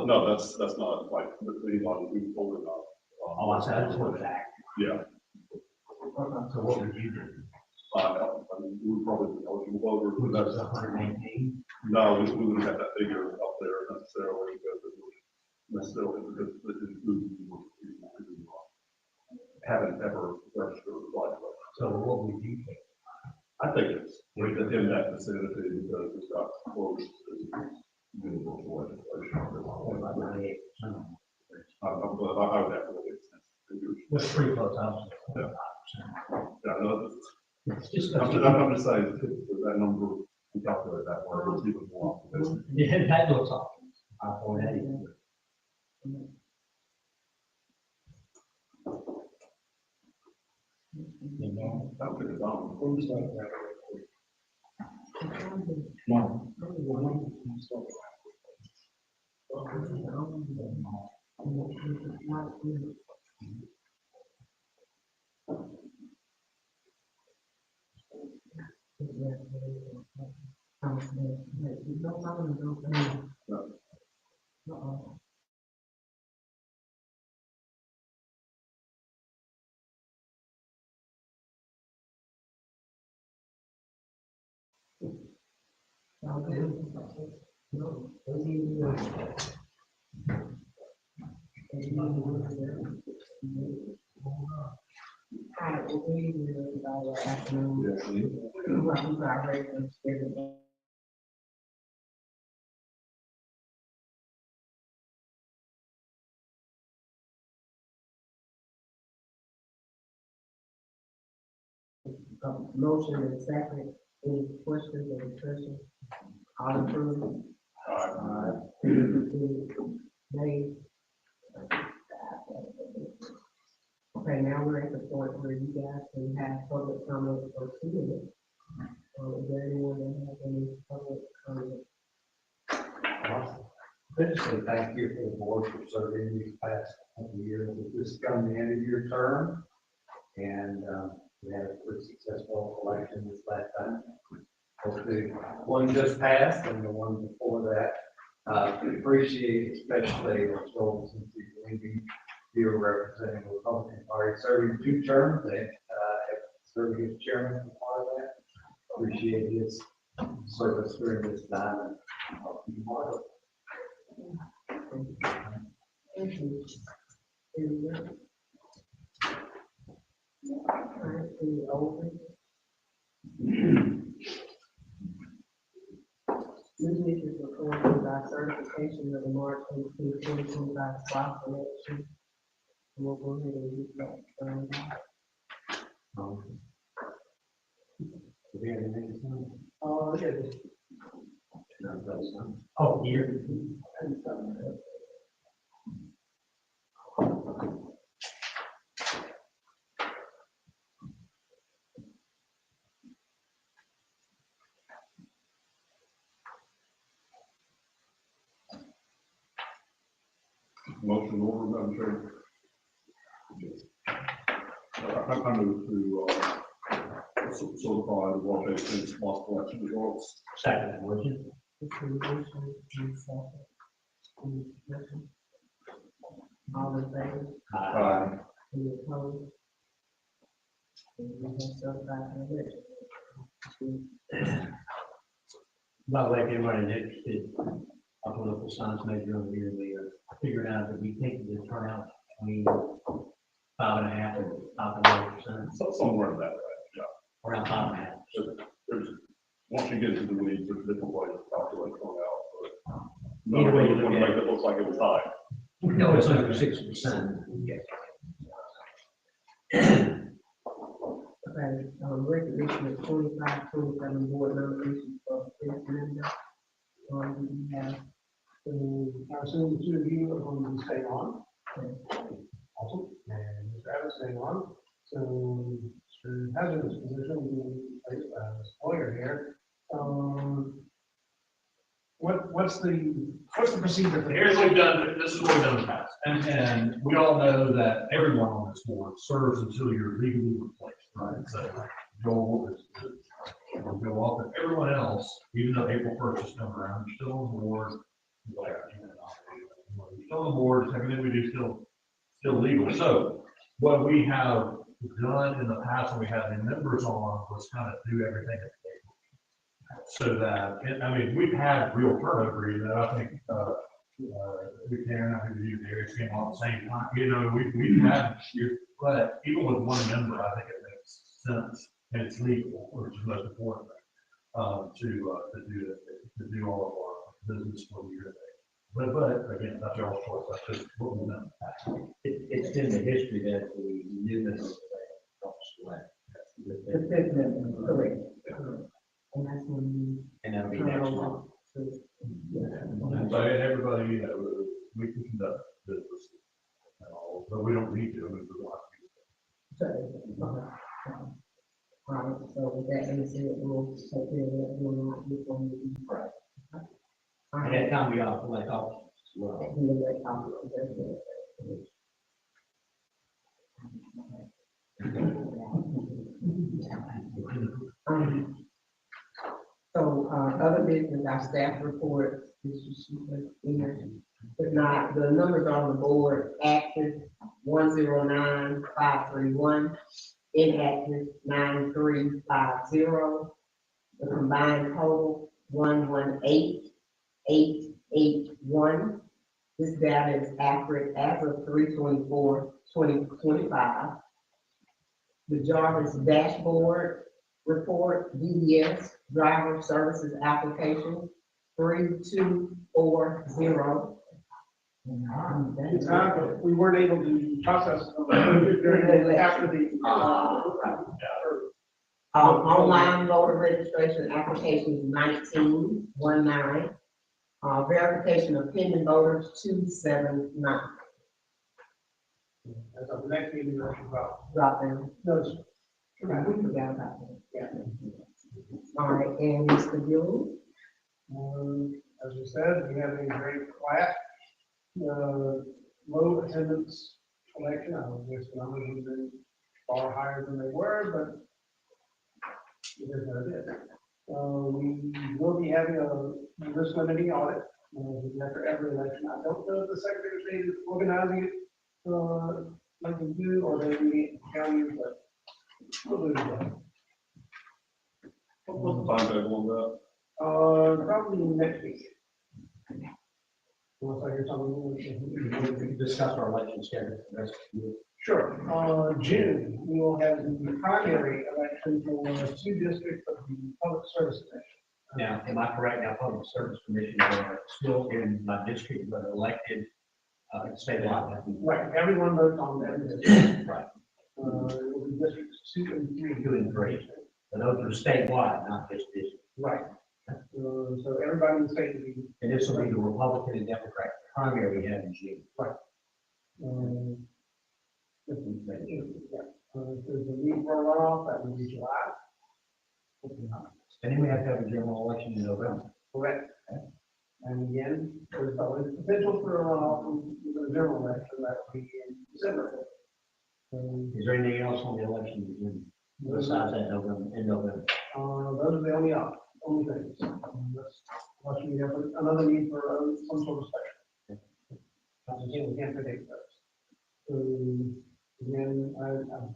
No, that's not like the one we pulled it off. Oh, I said, I just want that. Yeah. So what would you do? I mean, we would probably be eligible over, but That's that's, 119. no, we wouldn't have that figure up there necessarily, because it would necessarily, because it includes haven't ever registered with like. So what would you think? I think it's within that vicinity because it's got close to universal legislation. What about 98%? But I would have to look at figures. That's pretty close, obviously. Yeah. Yeah, no, It's just. I'm just saying, that number, we calculate that way, it's even more optimistic. Yeah, that looks off. 5.8. That would be wrong. No. Motion and second, any questions or discussion? All approved? Nay. Okay, now we're at the point where you guys can have public comment for 2 minutes. Is there anyone that has any public comment? I just say thank you for the board for serving these past couple of years. This is coming the end of your term. And we had a pretty successful election this last time. Both the one just passed and the one before that. We appreciate especially the role since you're representing the Republican Party, serving 2 terms and serving as chairman for part of that. Appreciate his service during this time and hope you part of it. Thank you. Alright, the open. Business is recorded by certification of the March 18, 2025 swap election. We'll go ahead and use that. Oh, here. Motion over, Madam Chair. I move to certify the March 18th lost election results. Second motion. All in favor? Any opposed? And we have certified election. By the way, if anybody's interested, our political science major over here, we figured out that we think the turnout between 5.5% and 5.8%. So somewhere in that range, yeah. Around 5.5%. There's, once you get into the weeds, there's different ways to calculate turnout, but Either way you look want to at make it look like it was high. No, it's over 6%. Okay, recognition of 25, 27 board nominations for fifth member. We have, I assume the 2 of you are going to stay on. Awesome. And Mr. Travis staying on. So Mr. Hazard's position will be replaced by Ms. Boyer here. what's the procedure? for Here's this? what we've done, this is what we've done in the past, and we all know that everyone on this board serves until you're legally replaced, right? So Joel is, will go off, and everyone else, even though April 1st is coming around, you're still on the board. You're still on the board, everything we do still legal. So what we have done in the past when we had the members on was kind of do everything at the table. So that, I mean, we've had real turnover, you know, I think, Karen, I think you, Darius came on at the same time, you know, we've had, but even with one member, I think it makes sense, and it's legal, which is most important, to do all of our business for the year. But again, that's our choice, that's just what we've done. It's in the history that the new members select. The fifth member, correct. And that's when And that'll be you turn next over month. to. So everybody, you know, we can conduct business, but we don't need to, I mean, we want to. All right, so with that being said, we'll take care of that, we'll not be on the. All At right. that time, we all like officers as well. We'll let Tom know that. So, other business, our staff report, this is, if not, the numbers on the board, active 109,531, inactive 9350. The combined total 118,881. This data is accurate as of 3/24/2025. The Jarvis dashboard report, DDS, driver services application, 3240. We weren't able to process during, after the. Online voter registration applications 1919. Verification of pending voters 279. As of the next meeting, we'll Drop down. no, We forgot about that. All right, and Mr. Gill, as we said, we have a very quiet, low attendance election. I was just, the numbers have been far higher than they were, but it is what it is. We will be having a risk limiting audit, after every election. I don't know if the Secretary of State is organizing it, like we do, or they meet counties, but we'll do that. What's the timetable on that? Probably next week. Unless I hear something. We can discuss our election schedule for the rest of the year. Sure. June, we will have the primary election for 2 districts of the Public Service Commission. Now, am I correct? Now, public service commissions are still in my district, but elected, statewide. Right, everyone votes on that. Right, It will be districts 2 and 3. 2 and 3. So those are statewide, not just district. Right. So everybody in the state will be, And this will be the Republican and Democrat primary we have in June. if there's a need for a runoff, that would be July. And then we have to have a general election in November. Correct. And again, there's always potential for a runoff in the general election, that would be in December. Is there anything else on the election in June besides that November, in November? Those are the only things. Unless we have another need for some sort of special. Again, we can't predict those. Again, I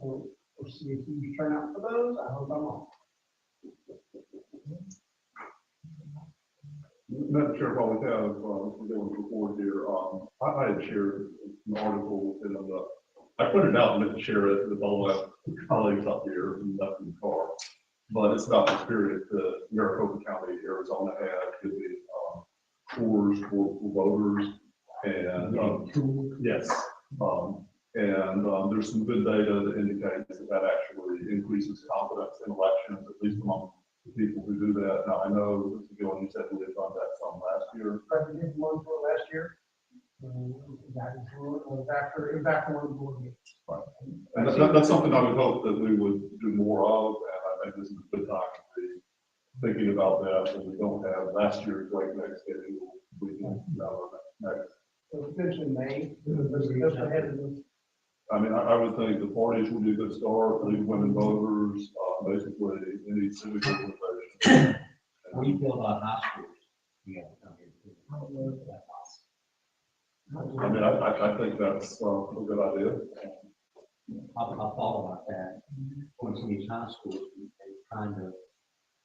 don't foresee a huge turnout for those. I hope I'm wrong. Madam Chair, while we have, we're going to report here, I had shared an article within I printed out and meant to share it with all my colleagues up here and left in the car. But it's about the experience that Maricopa County, Arizona had giving tours for voters. And yes, and there's some good data that indicates that actually increases confidence in elections, at least among the people who do that. Now, I know, Mr. Gill, you said we had done that some last year. I did one for last year. That was after one of the board meetings. And that's something I would hope that we would do more of, and I think this is a good time to be thinking about that, and we don't have last year's breakneck schedule, we can, next. So potentially May, just ahead of this. I mean, I would think the parties would be a good start, leave women voters, basically any civic organization. What do you feel about high schools? Yeah. I mean, I think that's a good idea. I thought about that. Going to these high schools, and trying to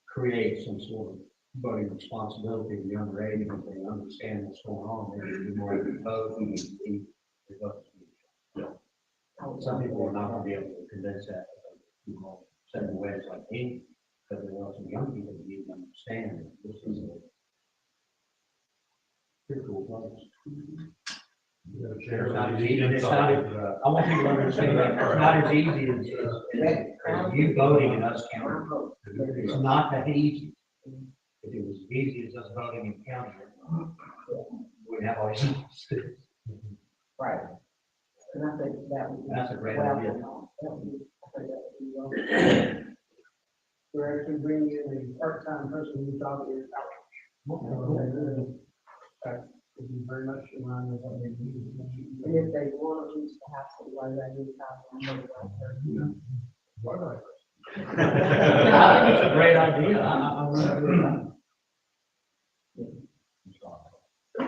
create some sort of voting responsibility in younger age, if they understand what's going on, maybe be more vote and be the vote. Some people are not going to be able to convince that, certain ways like me, because there are some young people that need to understand that this is a pretty cool place. It's not as easy, I want people to understand that it's not as easy as you voting and us counting. It's not that easy. If it was as easy as us voting and counting, we'd have all these issues. Right. And I think that would be. That's a great idea. That would be, I think that would be well. We're actually bringing in a part-time person who's out there. Would be very much in line with what they need. And if they want to use the house, why they need to. I think it's a great idea. I really do that.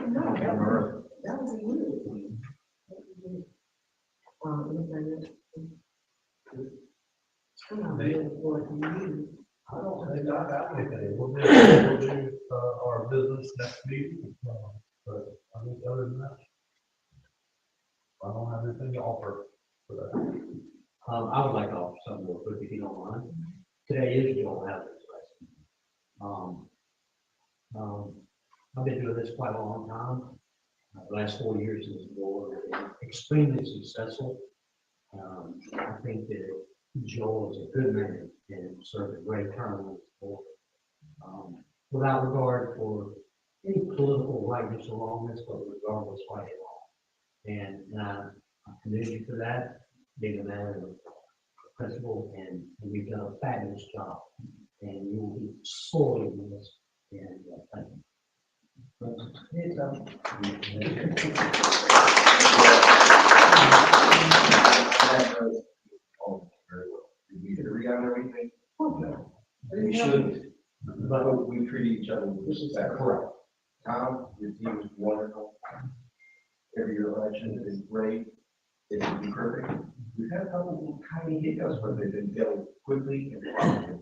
No, that would be good. Anything else? I'm really forward to you. I don't think I have anything. We'll do our business next meeting, but I think other than that, I don't have anything to offer for that. I would like to offer something real quick, if you don't mind. Today is Joel Hazard's lesson. I've been doing this quite a long time. The last 4 years as a board, extremely successful. I think that Joel is a good man and served a great term on this board. Without regard for any political rightness or wrongness, but regardless right and wrong. And I commend you for that, being a man and a principal, and you've done a fabulous job. And you will be sorely missed. And thank you. Very well. Did we agree on everything? No. We should, but we treat each other with respect. Correct. Tom, your team is wonderful. Every year election has been great. It will be perfect. We've had a couple of tiny hiccups, but they've been dealt with quickly and promptly.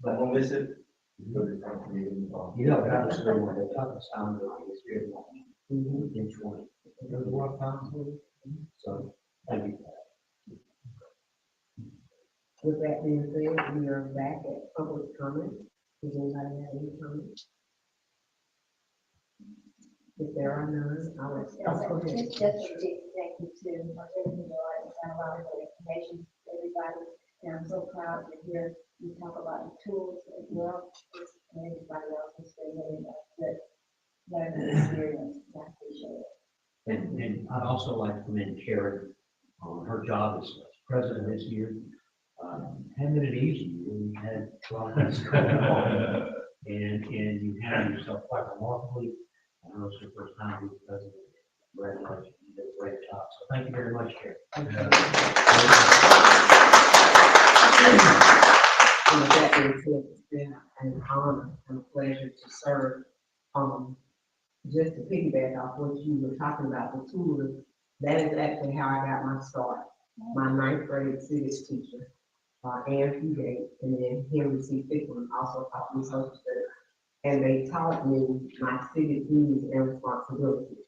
But we'll miss it. You know, that was one of the toughest times that I experienced in 20. There was a lot of times. So, thank you. With that being said, we are back at public comment. Does anybody have any comments? If there are none, I'll let. Go ahead. Just a big thank you to everything and a lot of the information, everybody. And I'm so proud to hear you talk about the tools as well. And everybody else is saying that learning experience. I appreciate it. And I'd also like to commend Karen on her job as president this year. Hadn't been easy. We had a lot of things going on. And you handled yourself quite remarkably. I know it's your first time being president. Congratulations. You did a great job. So thank you very much, Karen. And with that being said, it's been an honor and a pleasure to serve. Just to piggyback off what you were talking about, the tools, that is actually how I got my start. My 9th grade civics teacher, Ann P. Gates, and then Henry C. Fickman also taught me social studies. And they taught me my civic duties and responsibilities.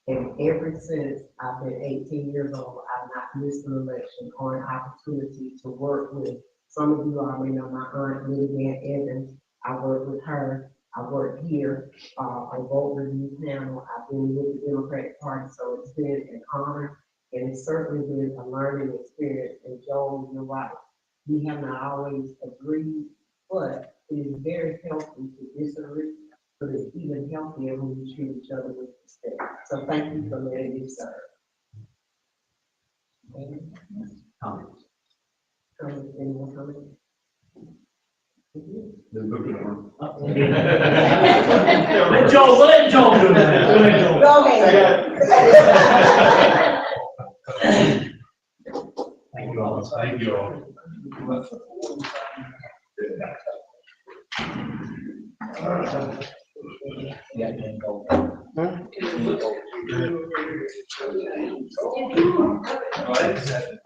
And ever since I've been 18 years old, I've not missed an election or an opportunity to work with. Some of you already know my aunt, Lily Ann Evans. I worked with her. I worked here on vote review panel. I've been with the Democratic Party, so it's been an honor, and it's certainly been a learning experience. And Joel, you're right. We have not always agreed, but it is very healthy to disagree, but it's even healthier when we treat each other with respect. So thank you for letting me serve. Comments? Anyone coming? Then look at her. Let Joel do that. Let Joel. Go ahead. Thank you all. Thank you all. All right.